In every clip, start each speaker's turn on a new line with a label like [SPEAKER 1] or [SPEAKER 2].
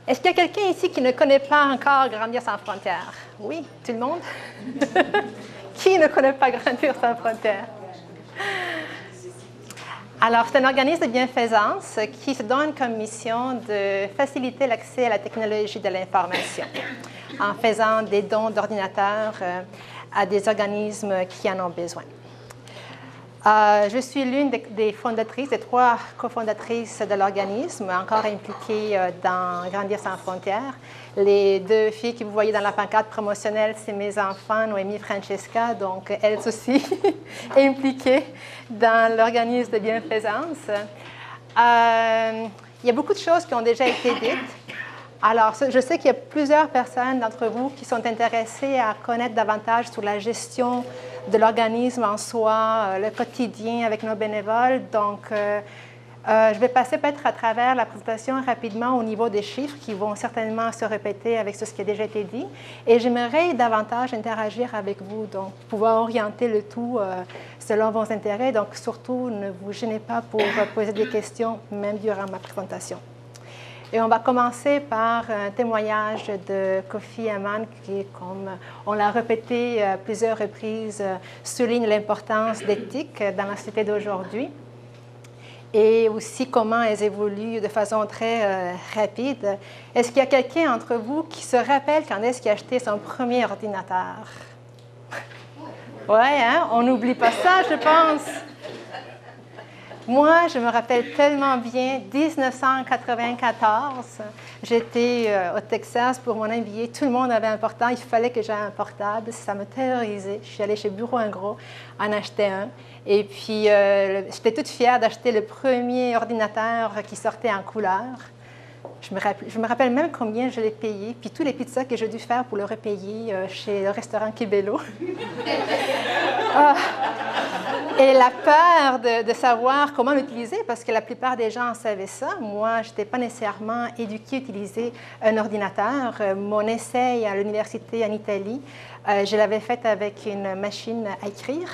[SPEAKER 1] Est-ce qu'il y a quelqu'un ici qui ne connaît pas encore Grandir sans frontières? Oui, tout le monde? Qui ne connaît pas Grandir sans frontières? Alors, c'est un organisme de bienfaisance qui se donne comme mission de faciliter l'accès à la technologie de l'information en faisant des dons d'ordinateurs à des organismes qui en ont besoin. Je suis l'une des fondatrices, des 3 cofondatrices de l'organisme, encore impliquée dans Grandir sans frontières. Les 2 filles que vous voyez dans la pancarte promotionnelle, c'est mes enfants, Noémie et Francesca, donc elles aussi impliquées dans l'organisme de bienfaisance. Il y a beaucoup de choses qui ont déjà été dites. Alors, je sais qu'il y a plusieurs personnes d'entre vous qui sont intéressées à connaître davantage sur la gestion de l'organisme en soi, le quotidien avec nos bénévoles. Donc, je vais passer peut-être à travers la présentation rapidement au niveau des chiffres qui vont certainement se répéter avec ce qui a déjà été dit. Et j'aimerais davantage interagir avec vous, donc pouvoir orienter le tout selon vos intérêts. Donc, surtout, ne vous gênez pas pour poser des questions, même durant ma présentation. Et on va commencer par un témoignage de Kofi Annan qui, comme on l'a répété à plusieurs reprises, souligne l'importance d'éthique dans la société d'aujourd'hui et aussi comment elles évoluent de façon très rapide. Est-ce qu'il y a quelqu'un entre vous qui se rappelle quand est-ce qu'il a acheté son premier ordinateur? Oui, hein? On n'oublie pas ça, je pense. Moi, je me rappelle tellement bien, 1994, j'étais au Texas pour mon MBA. Tout le monde avait un portable, il fallait que j'aie un portable. Ça me terrorisait. Je suis allée chez Bureau en Gros en acheter un. Et puis, j'étais toute fière d'acheter le premier ordinateur qui sortait en couleur. Je me rappelle même combien je l'ai payé, puis tous les pizzas que j'ai dû faire pour le repayer chez le restaurant Kibelo. Et la peur de savoir comment l'utiliser, parce que la plupart des gens savaient ça. Moi, je n'étais pas nécessairement éduquée à utiliser un ordinateur. Mon essai à l'université en Italie, je l'avais fait avec une machine à écrire.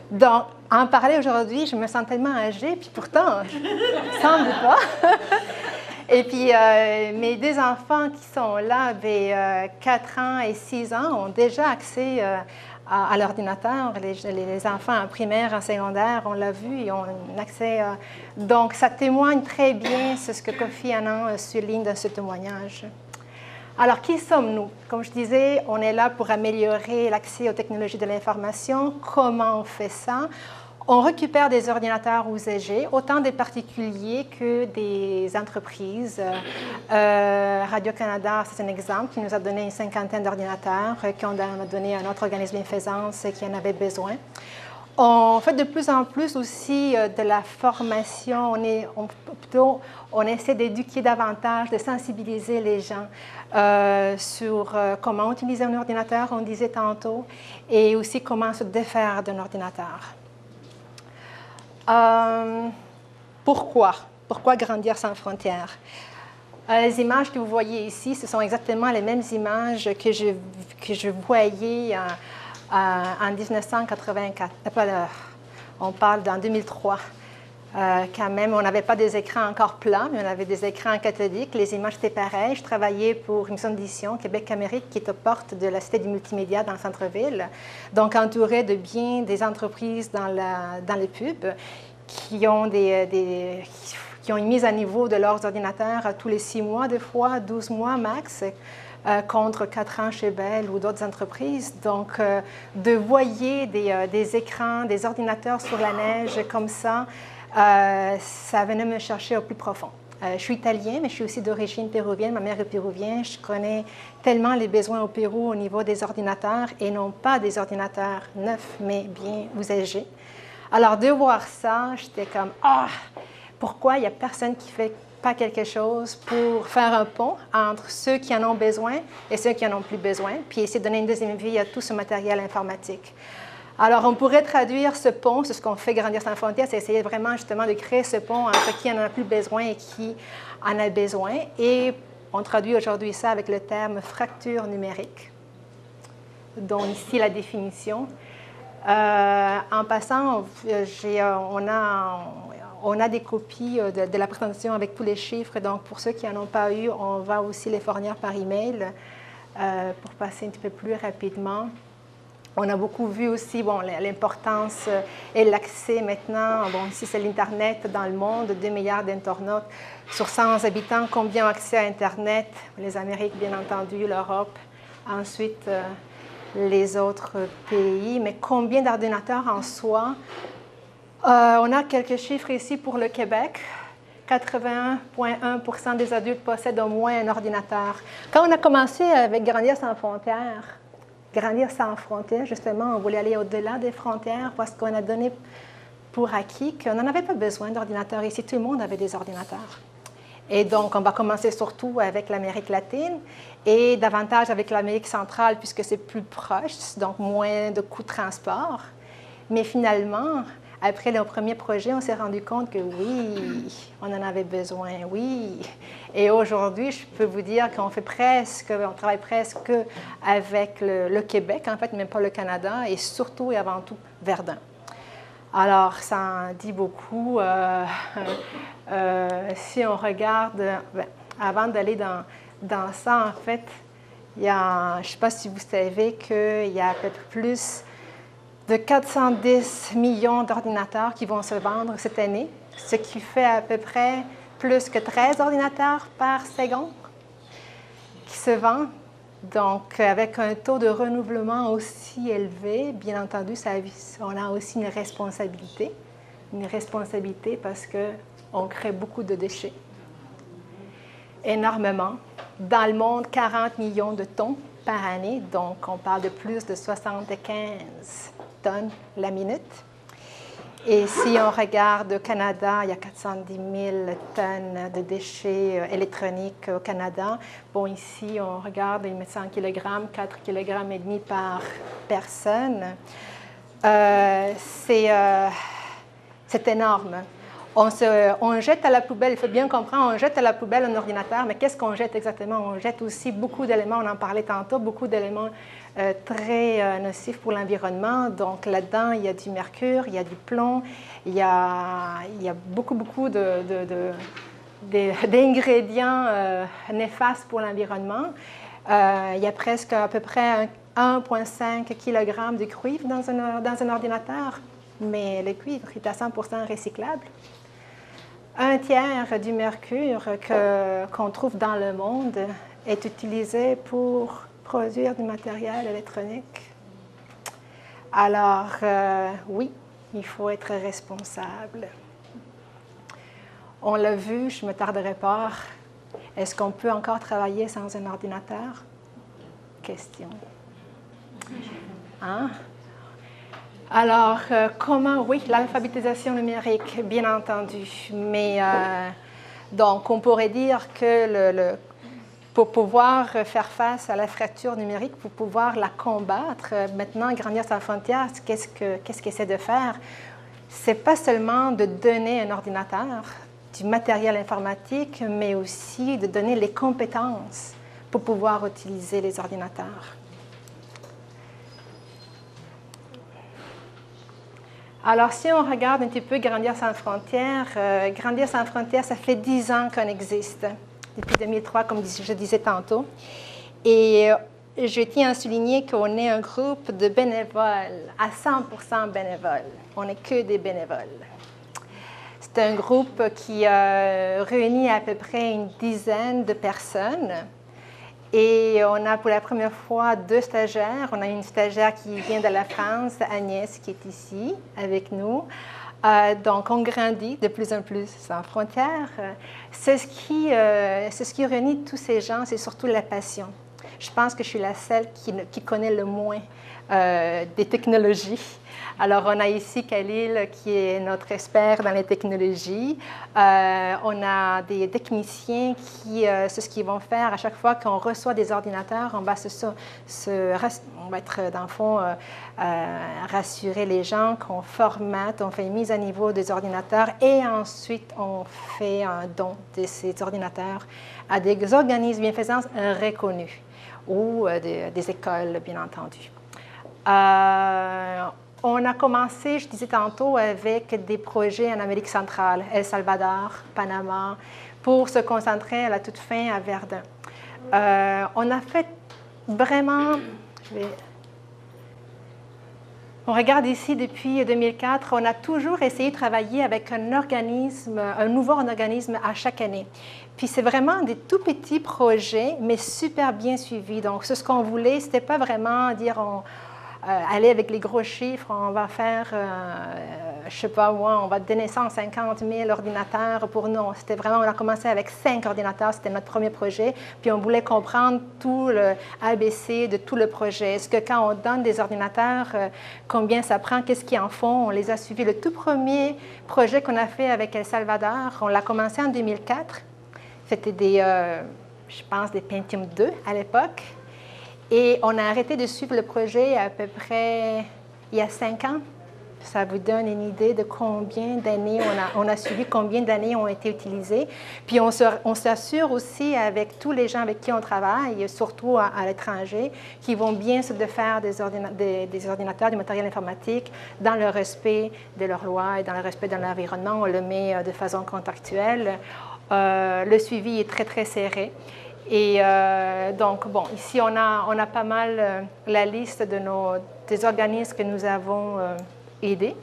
[SPEAKER 1] Donc, en parler aujourd'hui, je me sens tellement âgée, puis pourtant, je ne semble pas. Et puis, mes 2 enfants qui sont là, 4 ans et 6 ans, ont déjà accès à l'ordinateur. Les enfants en primaire, en secondaire, on l'a vu, ils ont un accès. Donc, ça témoigne très bien ce que Kofi Annan souligne dans ce témoignage. Alors, qui sommes-nous? Comme je disais, on est là pour améliorer l'accès aux technologies de l'information. Comment on fait ça? On récupère des ordinateurs usagés, autant des particuliers que des entreprises. Radio-Canada, c'est un exemple, qui nous a donné une 50aine d'ordinateurs, qui ont donné à un autre organisme de bienfaisance qui en avait besoin. On fait de plus en plus aussi de la formation. On essaie d'éduquer davantage, de sensibiliser les gens sur comment utiliser un ordinateur, on disait tantôt, et aussi comment se défaire d'un ordinateur. Pourquoi Grandir sans frontières? Les images que vous voyez ici, ce sont exactement les mêmes images que je voyais en 1984. On parle d'en 2003. Quand même, on n'avait pas des écrans encore plats, mais on avait des écrans cathodiques. Les images étaient pareilles. Je travaillais pour une maison d'édition, Québec-Amérique, qui est aux portes de la Cité du multimédia dans le centre-ville. Donc, entouré de bien des entreprises dans les pubs qui ont qui ont une mise à niveau de leurs ordinateurs tous les 6 mois, des fois 12 mois max, contre 4 ans chez Bell ou d'autres entreprises. Donc, de voyer des écrans, des ordinateurs sur la neige comme ça, ça venait me chercher au plus profond. Je suis italienne, mais je suis aussi d'origine péruvienne. Ma mère est péruvienne. Je connais tellement les besoins au Pérou au niveau des ordinateurs, et non pas des ordinateurs neufs, mais bien usagés. Alors, de voir ça, j'étais comme « Ah, pourquoi il n'y a personne qui fait pas quelque chose pour faire un pont entre ceux qui en ont besoin et ceux qui en ont plus besoin, puis essayer de donner une deuxième vie à tout ce matériel informatique. » Alors, on pourrait traduire ce pont, c'est ce qu'on fait Grandir sans frontières, c'est essayer vraiment justement de créer ce pont entre qui en a plus besoin et qui en a besoin. Et on traduit aujourd'hui ça avec le terme fracture numérique, dont ici la définition. En passant, on a des copies de la présentation avec tous les chiffres. Donc, pour ceux qui n'en ont pas eu, on va aussi les fournir par email pour passer un petit peu plus rapidement. On a beaucoup vu aussi l'importance et l'accès maintenant. Bon, ici, c'est l'Internet dans le monde, 2 milliards d'internautes sur 100 habitants. Combien ont accès à Internet? Les Amériques, bien entendu, l'Europe, ensuite les autres pays. Mais combien d'ordinateurs en soi? On a quelques chiffres ici pour le Québec. 81,1% des adultes possèdent au moins un ordinateur. Quand on a commencé avec Grandir sans frontières, justement, on voulait aller au-delà des frontières parce qu'on a donné pour acquis qu'on n'en avait pas besoin d'ordinateurs. Ici, tout le monde avait des ordinateurs. Et donc, on va commencer surtout avec l'Amérique latine et davantage avec l'Amérique centrale puisque c'est plus proche, donc moins de coûts de transport. Mais finalement, après le premier projet, on s'est rendu compte que oui, on en avait besoin, oui. Et aujourd'hui, je peux vous dire qu'on travaille presque avec le Québec, en fait, même pas le Canada, et surtout et avant tout Verdun. Alors, ça en dit beaucoup. Si on regarde, avant d'aller dans ça, en fait, je ne sais pas si vous savez qu'il y a peut-être plus de 410 millions d'ordinateurs qui vont se vendre cette année, ce qui fait à peu près plus que 13 ordinateurs par seconde qui se vendent. Donc, avec un taux de renouvellement aussi élevé, bien entendu, on a aussi une responsabilité parce qu'on crée beaucoup de déchets, énormément. Dans le monde, 40 millions de tonnes par année, donc on parle de plus de 75 tonnes la minute. Et si on regarde au Canada, il y a 410 000 tonnes de déchets électroniques au Canada. Bon, ici, on regarde, ils mettent 100 kg, 4,5 kg par personne. C'est énorme. On jette à la poubelle, il faut bien comprendre, on jette à la poubelle un ordinateur, mais qu'est-ce qu'on jette exactement? On jette aussi beaucoup d'éléments, on en parlait tantôt, beaucoup d'éléments très nocifs pour l'environnement. Donc là-dedans, il y a du mercure, il y a du plomb, il y a beaucoup d'ingrédients néfastes pour l'environnement. Il y a presque à peu près 1,5 kg de cuivre dans un ordinateur, mais le cuivre est à 100% recyclable. Un tiers du mercure qu'on trouve dans le monde est utilisé pour produire du matériel électronique. Alors, oui, il faut être responsable. On l'a vu, je ne me tarderai pas. Est-ce qu'on peut encore travailler sans un ordinateur? Question. Hein? Alors, comment? Oui, l'alphabétisation numérique, bien entendu. Mais, donc, on pourrait dire que pour pouvoir faire face à la fracture numérique, pour pouvoir la combattre, maintenant, Grandir sans frontières, qu'est-ce qu'il essaie de faire? Ce n'est pas seulement de donner un ordinateur, du matériel informatique, mais aussi de donner les compétences pour pouvoir utiliser les ordinateurs. Alors, si on regarde un petit peu Grandir sans frontières, ça fait 10 ans qu'on existe, depuis 2003, comme je disais tantôt. Et je tiens à souligner qu'on est un groupe de bénévoles, à 100% bénévoles. On n'est que des bénévoles. C'est un groupe qui réunit à peu près une dizaine de personnes. Et on a pour la première fois 2 stagiaires. On a une stagiaire qui vient de la France, Agnès, qui est ici avec nous. Donc, on grandit de plus en plus sans frontières. C'est ce qui réunit tous ces gens, c'est surtout la passion. Je pense que je suis la seule qui connaît le moins des technologies. Alors, on a ici Khalil, qui est notre expert dans les technologies. On a des techniciens qui, c'est ce qu'ils vont faire à chaque fois qu'on reçoit des ordinateurs. On va être, dans le fond, rassurer les gens qu'on formate, on fait une mise à niveau des ordinateurs et ensuite, on fait un don de ces ordinateurs à des organismes bienfaisants reconnus ou des écoles, bien entendu. On a commencé, je disais tantôt, avec des projets en Amérique centrale, El Salvador, Panama, pour se concentrer à la toute fin à Verdun. On a fait vraiment... On regarde ici depuis 2004, on a toujours essayé de travailler avec un nouveau organisme à chaque année. Puis c'est vraiment des tout petits projets, mais super bien suivis. Donc, ce qu'on voulait, c'était pas vraiment dire aller avec les gros chiffres, on va faire, je sais pas moi, on va donner 150 000 ordinateurs pour nous. C'était vraiment, on a commencé avec 5 ordinateurs, c'était notre premier projet, puis on voulait comprendre tout le ABC de tout le projet. Est-ce que quand on donne des ordinateurs, combien ça prend, qu'est-ce qu'ils en font? On les a suivis. Le tout premier projet qu'on a fait avec El Salvador, on l'a commencé en 2004. C'était je pense, des Pentium 2 à l'époque. Et on a arrêté de suivre le projet à peu près il y a 5 ans. Ça vous donne une idée de combien d'années on a suivi, combien d'années ont été utilisées. Puis on s'assure aussi avec tous les gens avec qui on travaille, surtout à l'étranger, qui vont bien se faire des ordinateurs, du matériel informatique dans le respect de leurs lois et dans le respect de l'environnement. On le met de façon contractuelle. Le suivi est très, très serré. Et donc, bon, ici, on a pas mal la liste des organismes que nous avons aidés.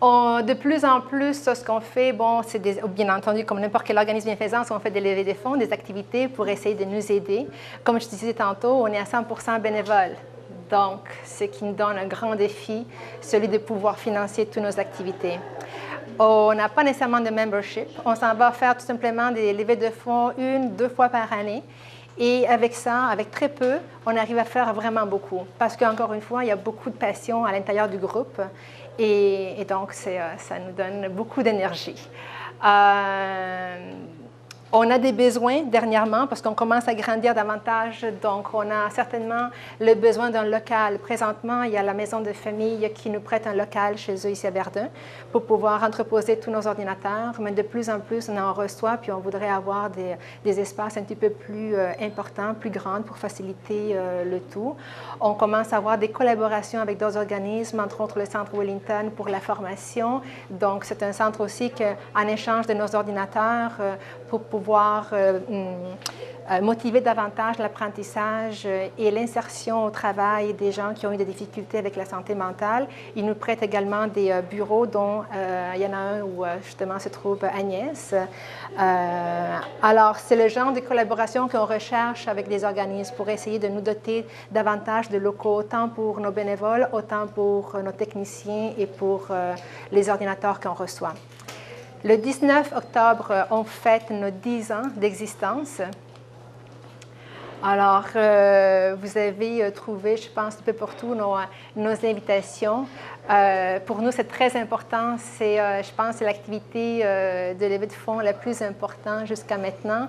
[SPEAKER 1] De plus en plus, ce qu'on fait, bon, c'est bien entendu, comme n'importe quel organisme bienfaisance, on fait des levées de fonds, des activités pour essayer de nous aider. Comme je disais tantôt, on est à 100% bénévoles. Donc, ce qui nous donne un grand défi, celui de pouvoir financer toutes nos activités. On n'a pas nécessairement de membership. On s'en va faire tout simplement des levées de fonds 1-2 fois par année. Et avec ça, avec très peu, on arrive à faire vraiment beaucoup. Parce qu'encore une fois, il y a beaucoup de passion à l'intérieur du groupe. Et donc, ça nous donne beaucoup d'énergie. On a des besoins dernièrement parce qu'on commence à grandir davantage, donc on a certainement le besoin d'un local. Présentement, il y a la maison de famille qui nous prête un local chez eux ici à Verdun pour pouvoir entreposer tous nos ordinateurs, mais de plus en plus, on en reçoit, puis on voudrait avoir des espaces un petit peu plus importants, plus grands pour faciliter le tout. On commence à avoir des collaborations avec d'autres organismes, entre autres le Centre Wellington pour la formation. Donc, c'est un centre aussi qu'en échange de nos ordinateurs, pour pouvoir motiver davantage l'apprentissage et l'insertion au travail des gens qui ont eu des difficultés avec la santé mentale. Ils nous prêtent également des bureaux dont il y en a un où justement se trouve Agnès. Alors, c'est le genre de collaboration qu'on recherche avec des organismes pour essayer de nous doter davantage de locaux, autant pour nos bénévoles, autant pour nos techniciens et pour les ordinateurs qu'on reçoit. Le 19 octobre, on fête nos 10 ans d'existence. Alors, vous avez trouvé, je pense, un peu partout nos invitations. Pour nous, c'est très important. C'est, je pense, c'est l'activité de levée de fonds la plus importante jusqu'à maintenant.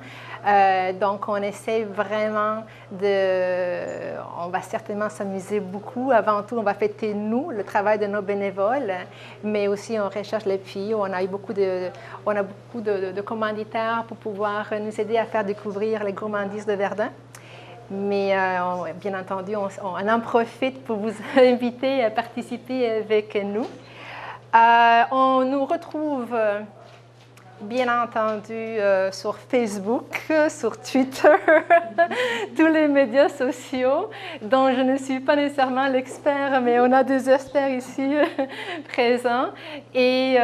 [SPEAKER 1] Donc, on essaie vraiment on va certainement s'amuser beaucoup. Avant tout, on va fêter, nous, le travail de nos bénévoles, mais aussi on recherche l'appui. On a beaucoup de commanditaires pour pouvoir nous aider à faire découvrir les gourmandises de Verdun. Mais bien entendu, on en profite pour vous inviter à participer avec nous. On nous retrouve, bien entendu, sur Facebook, sur Twitter, tous les médias sociaux, dont je ne suis pas nécessairement l'expert, mais on a des experts ici présents. Et